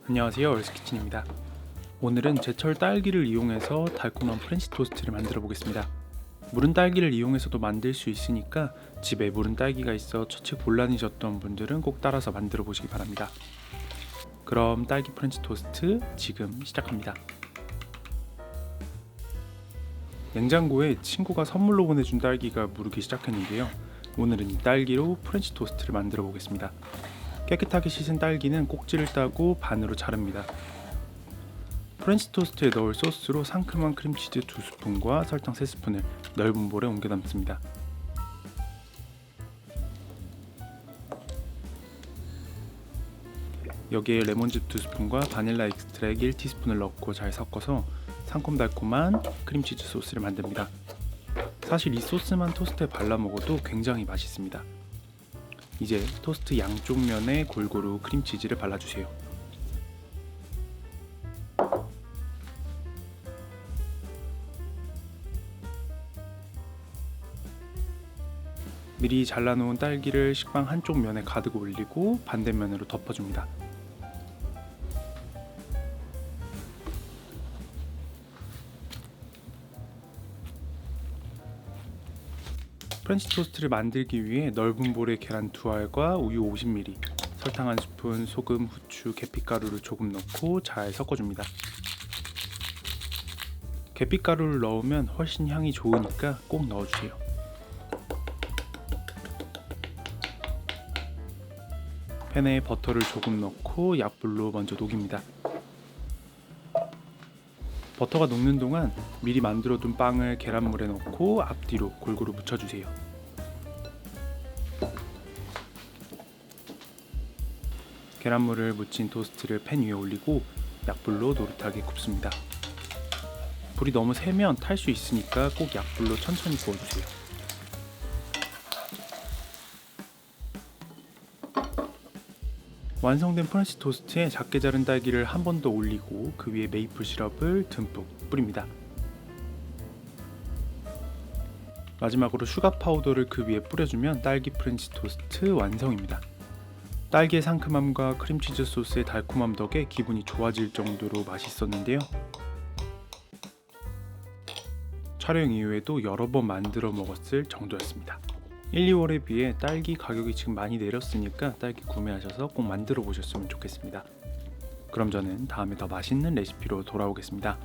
안녕하세요, 얼스키친입니다. 오늘은 제철 딸기를 이용해서 달콤한 프렌치 토스트를 만들어 보겠습니다. 무른 딸기를 이용해서도 만들 수 있으니까 집에 무른 딸기가 있어 처치 곤란이셨던 분들은 꼭 따라서 만들어 보시기 바랍니다. 그럼 딸기 프렌치 토스트 지금 시작합니다. 냉장고에 친구가 선물로 보내준 딸기가 무르기 시작했는데요. 오늘은 이 딸기로 프렌치 토스트를 만들어 보겠습니다. 깨끗하게 씻은 딸기는 꼭지를 따고 반으로 자릅니다. 프렌치 토스트에 넣을 소스로 상큼한 크림치즈 2스푼과 설탕 3스푼을 넓은 볼에 옮겨 담습니다. 여기에 레몬즙 2스푼과 바닐라 익스트랙 1티스푼을 넣고 잘 섞어서 상콤달콤한 크림치즈 소스를 만듭니다. 사실 이 소스만 토스트에 발라 먹어도 굉장히 맛있습니다. 이제 토스트 양쪽 면에 골고루 크림치즈를 발라주세요. 미리 잘라놓은 딸기를 식빵 한쪽 면에 가득 올리고 반대면으로 덮어줍니다. 프렌치 토스트를 만들기 위해 넓은 볼에 계란 2알과 우유 50ml, 설탕 1스푼, 소금, 후추, 계피가루를 조금 넣고 잘 섞어줍니다. 계피가루를 넣으면 훨씬 향이 좋으니까 꼭 넣어주세요. 팬에 버터를 조금 넣고 약불로 먼저 녹입니다. 버터가 녹는 동안 미리 만들어둔 빵을 계란물에 넣고 앞뒤로 골고루 묻혀주세요. 계란물을 묻힌 토스트를 팬 위에 올리고 약불로 노릇하게 굽습니다. 불이 너무 세면 탈 수 있으니까 꼭 약불로 천천히 구워주세요. 완성된 프렌치 토스트에 작게 자른 딸기를 한 번 더 올리고 그 위에 메이플 시럽을 듬뿍 뿌립니다. 마지막으로 슈가 파우더를 그 위에 뿌려주면 딸기 프렌치 토스트 완성입니다. 딸기의 상큼함과 크림치즈 소스의 달콤함 덕에 기분이 좋아질 정도로 맛있었는데요. 촬영 이후에도 여러 번 만들어 먹었을 정도였습니다. 1, 2월에 비해 딸기 가격이 지금 많이 내렸으니까 딸기 구매하셔서 꼭 만들어 보셨으면 좋겠습니다. 그럼 저는 다음에 더 맛있는 레시피로 돌아오겠습니다.